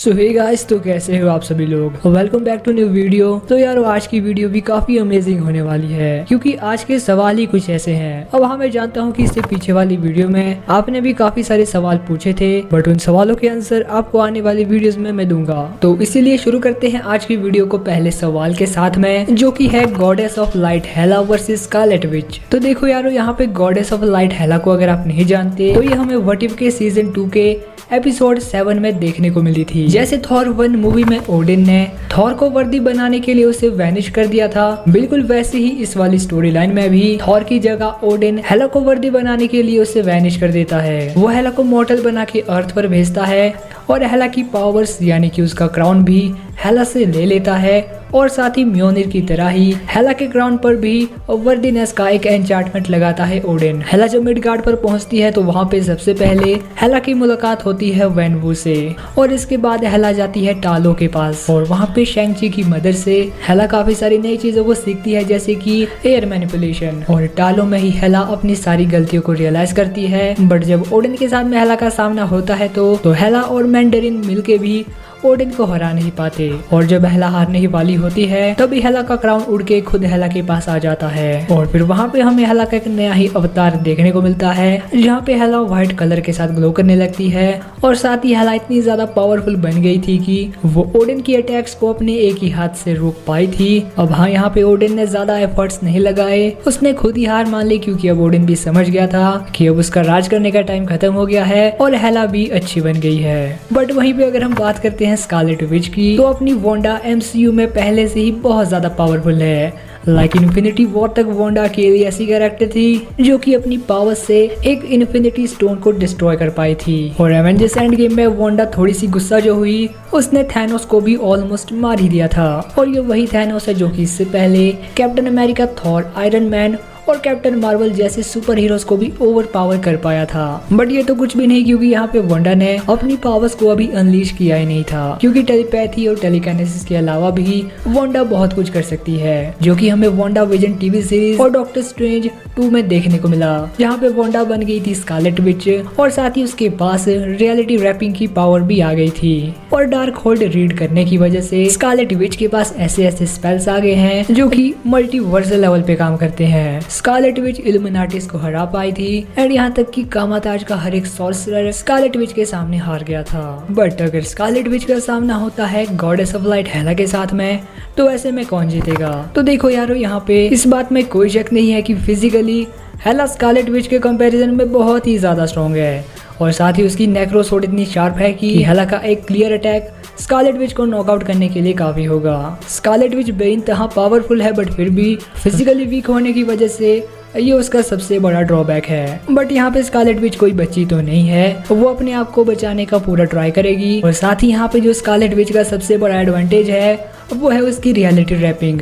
सो hey guys, तो कैसे हो आप सभी लोग। Welcome back to new video. तो यार आज की वीडियो भी काफी अमेजिंग होने वाली है क्योंकि आज के सवाल ही कुछ ऐसे हैं। अब हाँ, मैं जानता हूँ कि इससे पीछे वाली वीडियो में आपने भी काफी सारे सवाल पूछे थे, बट उन सवालों के आंसर आपको आने वाली वीडियोस में मैं दूंगा। तो इसीलिए शुरू करते हैं आज की वीडियो को पहले सवाल के साथ में, जो की है goddess of light Hela versus Scarlet Witch. तो देखो यारो, यहाँ पे गॉडेस ऑफ लाइट हेला को अगर आप नहीं जानते तो ये हमें व्हाट इफ के सीजन 2 के एपिसोड 7 में देखने को मिली थी। जैसे थॉर 1 मूवी में ओडिन ने थॉर को वर्दी बनाने के लिए उसे वैनिश कर दिया था, बिल्कुल वैसे ही इस वाली स्टोरी लाइन में भी थॉर की जगह ओडिन हेला को वर्दी बनाने के लिए उसे वैनिश कर देता है। वो हेला को मॉर्टल बना के अर्थ पर भेजता है और हेला की पावर्स यानी कि उसका क्राउन भी हेला से ले लेता है और साथ ही म्योनिर की तरह ही हेला के क्राउन पर भी वर्दीनेस का एक एन्चार्टमेंट लगाता है ओडिन। हेला जब मिडगार्ड पर पहुंचती है तो वहां पे सबसे पहले हेला की मुलाकात होती है वेनवू से और इसके बाद हेला जाती है टालो के पास और वहां पे शेंग-ची की मदद से हेला काफी सारी नई चीजों को सीखती है, जैसे कि एयर मैनिपुलेशन। और टालो में ही हेला अपनी सारी गलतियों को रियलाइज करती है। बट जब ओडिन के साथ में हेला का सामना होता है तो हेला और मैंडरिन मिलके भी ओडिन को हरा नहीं पाते और जब हेला हारने ही वाली होती है तभी हेला का क्राउन उड़ के खुद हेला के पास आ जाता है और फिर वहाँ पे हमें हेला का एक नया ही अवतार देखने को मिलता है, जहाँ पे हेला व्हाइट कलर के साथ ग्लो करने लगती है और साथ ही हेला इतनी ज्यादा पावरफुल बन गई थी कि वो ओडिन की अटैक्स को अपने एक ही हाथ से रोक पाई थी। अब हाँ, यहाँ पे ओडिन ने ज्यादा एफर्ट्स नहीं लगाए, उसने खुद ही हार मान ली क्योंकि अब ओडिन भी समझ गया था कि अब उसका राज करने का टाइम खत्म हो गया है और हेला भी अच्छी बन गई है। बट वहीं पे अगर हम बात करते हैं स्कारलेट विच की, तो अपनी वांडा एमसीयू में पहले से ही बहुत ज्यादा पावरफुल है। लाइक इन्फिनिटी वॉर तक वांडा अकेली ऐसी कैरेक्टर थी जो कि अपनी पावर से एक इन्फिनिटी स्टोन को डिस्ट्रॉय कर पाई थी। और एवेंजर्स एंड गेम में वांडा थोड़ी सी गुस्सा जो हुई, उसने थैनोस को भी ऑलमोस्ट मार ही दिया था। और ये वही थैनोस है जो कि इससे पहले captain America, Thor, iron man और कैप्टन मार्वल जैसे सुपर हीरोज को भी ओवर पावर कर पाया था। बट ये तो कुछ भी नहीं, क्योंकि यहाँ पे वांडा ने अपनी पावर्स को अभी अनलीश किया ही नहीं था, क्योंकि टेलीपैथी और टेलीकाइनेसिस के अलावा भी वांडा बहुत कुछ कर सकती है, जो कि हमें वांडा विजन टीवी सीरीज और डॉक्टर स्ट्रेंज 2 में देखने को मिला, जहाँ पे वांडा बन गई थी स्कारलेट विच और साथ ही उसके पास रियलिटी रैपिंग की पावर भी आ गई थी। और डार्क होल्ड रीड करने की वजह से स्कारलेट विच के पास ऐसे ऐसे स्पेल्स आ गए हैं जो कि मल्टीवर्स लेवल पे काम करते हैं। स्कारलेट विच इल्यूमिनाटीज को हरा पाई थी एंड यहाँ तक कि कामाताज का हर एक सॉर्सरर स्कारलेट विच के सामने हार गया था। बट अगर स्कारलेट विच का सामना होता है गॉडेस ऑफ लाइट हेला के साथ में, तो ऐसे में कौन जीतेगा। तो देखो यारो, यहाँ पे इस बात में कोई शक नहीं है कि फिजिकली हेला स्कारलेट विच के कंपैरिजन में बहुत ही ज्यादा स्ट्रॉन्ग है और साथ ही उसकी नेक्रो स्वॉर्ड इतनी शार्प है कि हेला का एक क्लियर अटैक स्कारलेट विच को नॉकआउट करने के लिए काफी होगा। स्कारलेट विच बेइंतहा पावरफुल है, बट फिर भी फिजिकली वीक होने की वजह से ये उसका सबसे बड़ा ड्रॉबैक है। बट यहाँ पे स्कारलेट विच कोई बच्ची तो नहीं है, वो अपने आप को बचाने का पूरा ट्राई करेगी। और साथ ही यहाँ पे जो स्कारलेट विच का सबसे बड़ा एडवांटेज है वो है उसकी रियलिटी रैपिंग।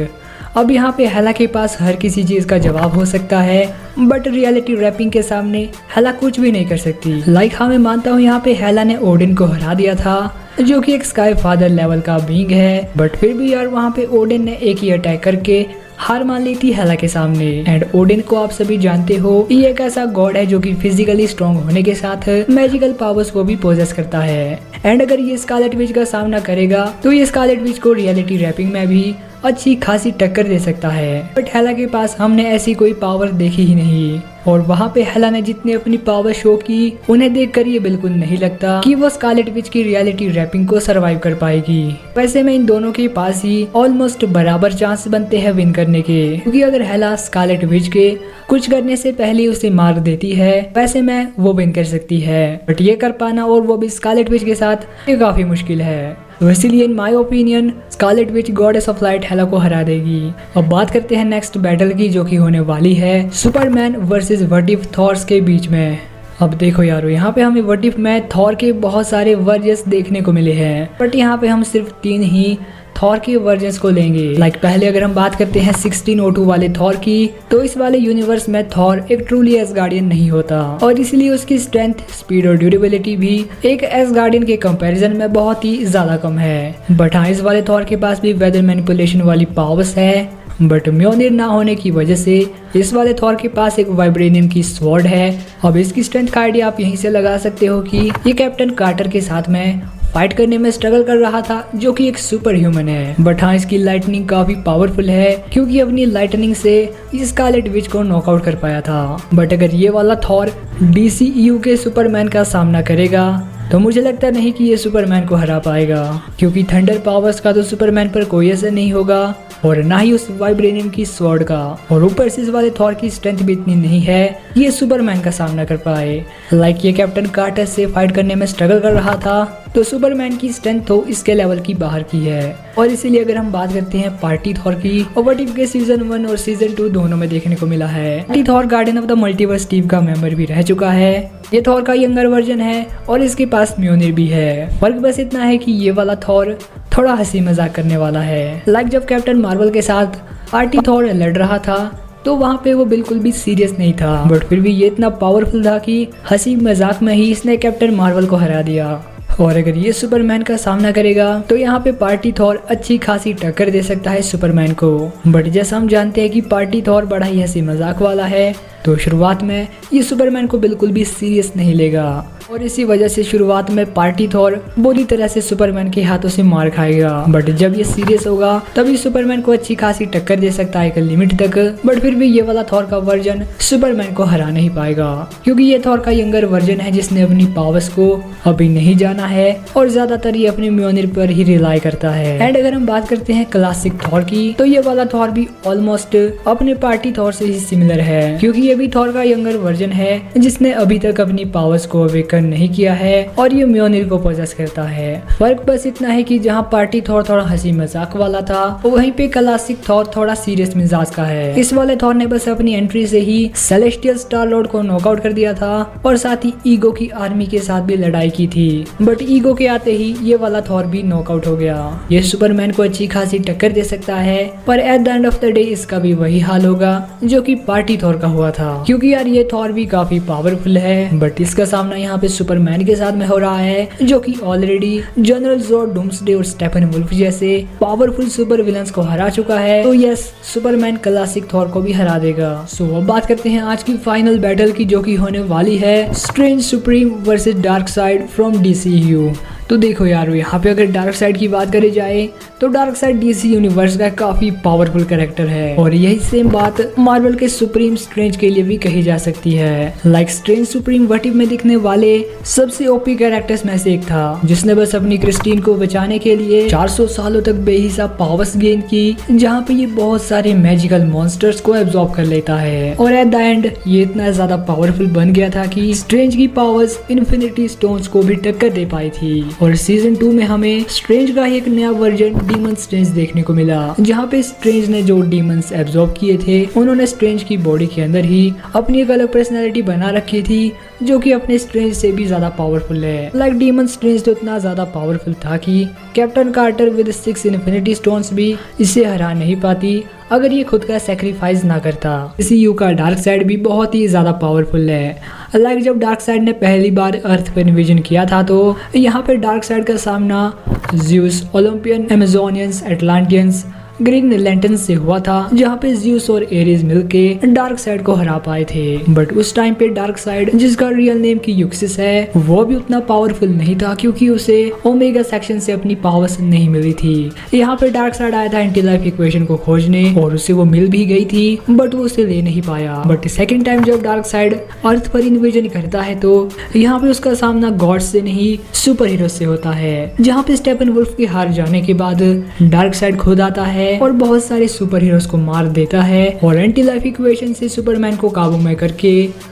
अब यहाँ पे हेला के पास हर किसी चीज का जवाब हो सकता है, बट रियलिटी रैपिंग के सामने हेला कुछ भी नहीं कर सकती। लाइक हाँ, मैं मानता हूँ यहाँ पे हेला ने ओडिन को हरा दिया था, जो कि एक स्काई फादर लेवल का बीइंग है, बट फिर भी यार वहाँ पे ओडिन ने एक ही अटैक करके हार मान ली थी हेला के सामने। एंड ओडिन को आप सभी जानते हो, ये एक ऐसा गॉड है जो कि फिजिकली स्ट्रॉन्ग होने के साथ मैजिकल पावर्स को भी पोजेस करता है। एंड अगर ये स्कारलेट विच का सामना करेगा तो ये स्कारलेट विच को रियलिटी रैपिंग में भी अच्छी खासी टक्कर दे सकता है। बट हेला के पास हमने ऐसी कोई पावर देखी ही नहीं और वहाँ पे हेला ने जितनी अपनी पावर शो की, उन्हें देखकर ये बिल्कुल नहीं लगता कि वो स्कारलेट विच की रियलिटी रैपिंग को सरवाइव कर पाएगी। वैसे में इन दोनों के पास ही ऑलमोस्ट बराबर चांस बनते हैं विन करने के, क्योंकि अगर हेला स्कारलेट विच के कुछ करने से पहले उसे मार देती है, वैसे में वो विन कर सकती है। बट ये कर पाना और वो भी स्कारलेट विच के साथ, ये काफी मुश्किल है। तो इसीलिए in my opinion Scarlet Witch goddess of light Hela को हरा देगी। अब बात करते हैं नेक्स्ट बैटल की, जो कि होने वाली है सुपरमैन वर्सेस व्हाट इफ थॉर्स के बीच में। अब देखो यारो, यहाँ पे हमें व्हाट इफ में थॉर के बहुत सारे वर्जन्स देखने को मिले हैं, बट यहाँ पे हम सिर्फ 3 ही थॉर के वर्जन्स को लेंगे। लाइक पहले अगर हम बात करते हैं 1602 वाले थॉर की, तो इस वाले यूनिवर्स में थॉर एक ट्रूली एसगार्डियन नहीं होता और इसलिए उसकी स्ट्रेंथ, स्पीड और ड्यूरेबिलिटी भी एक एसगार्डियन के कंपैरिजन में बहुत ही ज्यादा कम है। बट हाँ, इस वाले थॉर के पास भी वेदर मैनिपुलेशन वाली पावर्स है, बट म्योनिर ना होने की वजह से इस वाले थॉर के पास एक वाइब्रेनियम की स्वॉर्ड है। अब इसकी स्ट्रेंथ का आइडिया आप यहीं से लगा सकते हो कि ये कैप्टन कार्टर के साथ में फाइट करने में स्ट्रगल कर रहा था, जो कि एक सुपर ह्यूमन है। बट हाँ, इसकी लाइटनिंग काफी पावरफुल है क्योंकि अपनी लाइटनिंग से स्कारलेट विच को नॉकआउट कर पाया था। बट अगर ये वाला थॉर DCEU के सुपरमैन का सामना करेगा तो मुझे लगता नहीं कि ये सुपरमैन को हरा पाएगा, क्योंकि थंडर पावर्स का तो सुपरमैन पर कोई असर नहीं होगा और ना ही उस वाइब्रेनियम की स्वॉर्ड का, और ऊपर से इस वाले थॉर की स्ट्रेंथ भी इतनी नहीं है ये सुपरमैन का सामना कर पाए। लाइक ये कैप्टन कार्टर से फाइट करने में स्ट्रगल कर रहा था, तो सुपरमैन की स्ट्रेंथ तो इसके लेवल की बाहर की है। और इसीलिए अगर हम बात करते हैं पार्टी थॉर की, और व्हाट इफ के सीजन 1 और सीजन 2 दोनों में देखने को मिला है। Party Thor guardian of the multiverse team का मेंबर भी रह चुका है। ये थॉर का यंगर वर्जन है और इसके पास म्योनिर भी है। फर्क बस इतना है कि ये वाला थॉर थोड़ा हंसी मजाक करने वाला है। लाइक जब कैप्टन मार्वल के साथ पार्टी थॉर लड़ रहा था तो वहाँ पे वो बिल्कुल भी सीरियस नहीं था, बट फिर भी ये इतना पावरफुल था कि हंसी मजाक में ही इसने कैप्टन मार्वल को हरा दिया। और अगर ये सुपरमैन का सामना करेगा तो यहाँ पे पार्टी थॉर अच्छी खासी टक्कर दे सकता है सुपरमैन को। बट जैसा हम जानते हैं कि पार्टी थॉर बड़ा ही हंसी मजाक वाला है, तो शुरुआत में ये सुपरमैन को बिल्कुल भी सीरियस नहीं लेगा और इसी वजह से शुरुआत में पार्टी थॉर बुरी तरह से सुपरमैन के हाथों से मार खाएगा। बट जब ये सीरियस होगा तभी सुपरमैन को अच्छी खासी टक्कर दे सकता है एक लिमिट तक। बट फिर भी ये वाला थॉर का वर्जन सुपरमैन को हरा नहीं पाएगा, क्योंकि ये थॉर का यंगर वर्जन है जिसने अपनी पावर्स को अभी नहीं जाना है और ज्यादातर ये अपने म्योनिर पर ही रिलाई करता है। एंड अगर हम बात करते हैं क्लासिक थॉर की, तो ये वाला थॉर भी ऑलमोस्ट अपने पार्टी थॉर से ही सिमिलर है, क्योंकि ये भी थॉर का यंगर वर्जन है जिसने अभी तक अपनी पावर्स को अवेकन नहीं किया है और ये म्योनिर को पोजेस करता है। फर्क बस इतना है कि जहाँ पार्टी थॉर थोड़ा हंसी मजाक वाला था, वहीं पे क्लासिक थॉर थोड़ा सीरियस मिजाज का है। इस वाले थॉर ने बस अपनी एंट्री से ही सेलेस्टियल स्टार लॉर्ड को नॉकआउट कर दिया था और साथ ही ईगो की आर्मी के साथ भी लड़ाई की थी। बट ईगो के आते ही ये वाला थॉर भी नॉकआउट हो गया। ये सुपरमैन को अच्छी खासी टक्कर दे सकता है, पर at the end of the day इसका भी वही हाल होगा जो कि पार्टी थॉर का हुआ था, क्योंकि यार ये थॉर भी काफी पावरफुल है। बट इसका सामना यहाँ पे सुपरमैन के साथ में हो रहा है, जो कि ऑलरेडी जनरल ज़ोर्ड, डूम्सडे और स्टेफन वुल्फ जैसे पावरफुल सुपर विलन्स को हरा चुका है। तो यस, सुपरमैन क्लासिक थॉर को भी हरा देगा। सो अब बात करते हैं आज की फाइनल बैटल की, जो कि होने वाली है strange supreme versus dark side from DCEU। तो देखो यार, यहाँ पे अगर डार्कसाइड की बात करी जाए तो डार्कसाइड DC यूनिवर्स का काफी पावरफुल कैरेक्टर है, और यही सेम बात मार्वल के सुप्रीम स्ट्रेंज के लिए भी कही जा सकती है। Like strange supreme what if में दिखने वाले सबसे OP कैरेक्टर्स में से एक था, जिसने बस अपनी क्रिस्टीन को बचाने के लिए 400 सालों तक बेहिसाब पावर्स गेन की, जहाँ पे ये बहुत सारे मैजिकल मॉन्स्टर्स को एब्जॉर्ब कर लेता है। और एट द एंड ये इतना ज्यादा पावरफुल बन गया था कि स्ट्रेंज की पावर्स इन्फिनिटी स्टोन्स को भी टक्कर दे पाई थी। और सीजन 2 में हमें स्ट्रेंज का एक नया वर्जन डीमन स्ट्रेंज देखने को मिला, जहाँ पे स्ट्रेंज ने जो डीमंस एब्जॉर्ब किए थे उन्होंने स्ट्रेंज की बॉडी के अंदर ही अपनी एक अलग पर्सनैलिटी बना रखी थी, जो कि अपने स्ट्रेंज से भी ज्यादा पावरफुल है। लाइक डीमन स्ट्रेंज तो इतना ज्यादा पावरफुल था कि Captain Carter with 6 infinity stones भी इसे हरा नहीं पाती अगर ये खुद का सेक्रीफाइस ना करता। DCEU का डार्कसाइड भी बहुत ही ज्यादा पावरफुल है। लाइक जब डार्कसाइड ने पहली बार अर्थ पर इन्वेजन किया था, तो यहाँ पे डार्कसाइड का सामना ज़्यूस, ओलंपियन, अमेजोनियंस, एटलांटियंस, ग्रीन लैंटर्न से हुआ था, जहाँ पे ज़्यूस और एरीज मिलके डार्कसाइड को हरा पाए थे। बट उस टाइम पे डार्कसाइड, जिसका रियल नेम की यूक्सिस है, वो भी उतना पावरफुल नहीं था, क्योंकि उसे ओमेगा सेक्शन से अपनी पावर्स नहीं मिली थी। यहाँ पे डार्कसाइड आया था एंटी लाइफ इक्वेशन को खोजने, और उसे वो मिल भी गई थी, बट वो उसे ले नहीं पाया। बट सेकेंड टाइम जब डार्कसाइड अर्थ पर इन्वेजन करता है, तो यहाँ पे उसका सामना गॉड से नहीं सुपर हीरो से होता है, जहाँ पे स्टेफन वुल्फ के हार जाने के बाद डार्कसाइड खुद आता है और बहुत सारे सुपर हीरोज को मार देता है, और एंटी लाइफ इक्वेशन से सुपरमैन को काबू में करके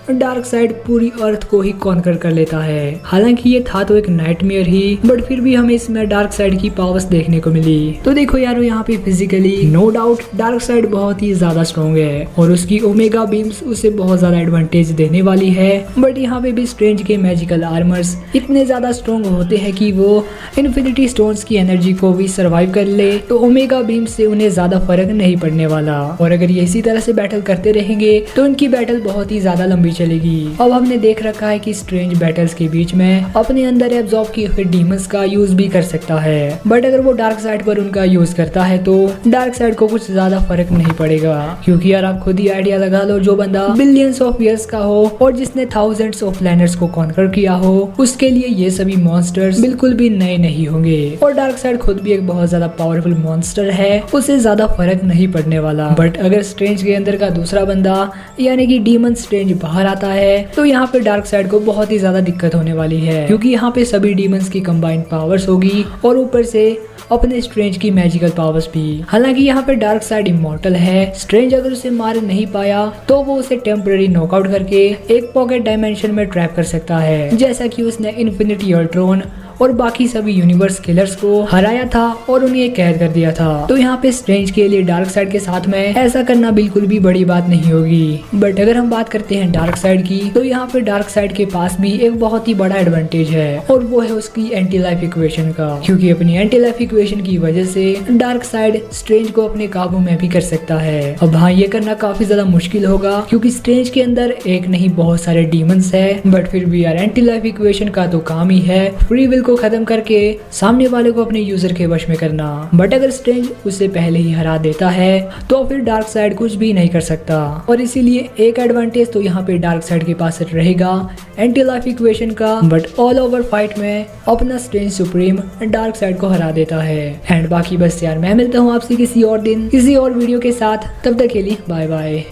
डार्कसाइड पूरी अर्थ को ही कॉन्कर कर लेता है। हालांकि ये था तो एक नाइटमेयर ही, बट फिर भी हमें इसमें डार्कसाइड की पावर्स देखने को मिली। तो देखो यारो, यहाँ पे फिजिकली नो डाउट डार्कसाइड बहुत ही ज्यादा स्ट्रॉन्ग है, और उसकी ओमेगा बीम्स उसे बहुत ज्यादा एडवांटेज देने वाली है। बट यहाँ पे भी स्ट्रेंज के मैजिकल आर्मर्स इतने ज्यादा स्ट्रॉन्ग होते हैं कि वो इन्फिनिटी स्टोन्स की एनर्जी को भी सर्वाइव कर ले, तो ओमेगा बीम से उन्हें ज्यादा फर्क नहीं पड़ने वाला। और अगर ये इसी तरह से बैटल करते रहेंगे तो इनकी बैटल बहुत ही ज्यादा लंबी चलेगी। अब हमने देख रखा है कि स्ट्रेंज बैटल्स के बीच में अपने अंदर एब्जॉर्ब किए हुए डीमंस का यूज भी कर सकता है, बट अगर वो डार्क साइड पर उनका यूज करता है तो डार्क साइड को कुछ ज्यादा फर्क नहीं पड़ेगा। क्योंकि यार आप खुद ही आइडिया लगा लो, जो बंदा बिलियंस ऑफ ईयर्स का हो और जिसने थाउजेंड्स ऑफ प्लैनेट्स को कॉन्कर किया हो, उसके लिए ये सभी मॉन्स्टर्स बिल्कुल भी नए नहीं होंगे। और डार्क साइड खुद भी एक बहुत ज्यादा पावरफुल मॉन्स्टर है, उसे ज्यादा फर्क नहीं पड़ने वाला। बट अगर स्ट्रेंज के अंदर का दूसरा बंदा यानी कि डीमन स्ट्रेंज बाहर आता है तो यहाँ पे डार्क साइड को बहुत ही ज्यादा दिक्कत होने वाली है, क्योंकि यहाँ पे सभी डीमंस की कंबाइंड पावर्स होगी और ऊपर से अपने स्ट्रेंज की मैजिकल पावर्स भी। हालांकि यहाँ पे डार्क साइड इमॉर्टल है, स्ट्रेंज अगर उसे मार नहीं पाया तो वो उसे टेम्पररी नॉकआउट करके एक पॉकेट डायमेंशन में ट्रैप कर सकता है, जैसा कि उसने इन्फिनिटी अल्ट्रॉन और बाकी सभी यूनिवर्स किलर्स को हराया था और उन्हें कैद कर दिया था। तो यहाँ पे स्ट्रेंज के लिए डार्क साइड के साथ में ऐसा करना बिल्कुल भी बड़ी बात नहीं होगी। बट अगर हम बात करते हैं डार्क साइड की, तो यहाँ पे डार्क साइड के पास भी एक बहुत ही बड़ा एडवांटेज है और वो है उसकी एंटी लाइफ इक्वेशन का। क्योंकि अपनी एंटी लाइफ इक्वेशन की वजह से डार्क साइड स्ट्रेंज को अपने काबू में भी कर सकता है। अब हाँ, ये करना काफी ज्यादा मुश्किल होगा क्योंकि स्ट्रेंज के अंदर एक नहीं बहुत सारे डीमंस है, बट फिर भी यार एंटी लाइफ इक्वेशन का तो काम ही है फ्री विल को खत्म करके सामने वाले को अपने यूजर के वश में करना। बट अगर स्ट्रेंज उसे पहले ही हरा देता है तो फिर डार्क साइड कुछ भी नहीं कर सकता। और इसीलिए एक एडवांटेज तो यहाँ पे डार्क साइड के पास रहेगा एंटी लाइफ इक्वेशन का, बट ऑल ओवर फाइट में अपना स्ट्रेंज सुप्रीम डार्क साइड को हरा देता है। एंड बाकी बस यार, मैं मिलता हूँ आपसे किसी और दिन किसी और वीडियो के साथ, तब तक के लिए बाय बाय।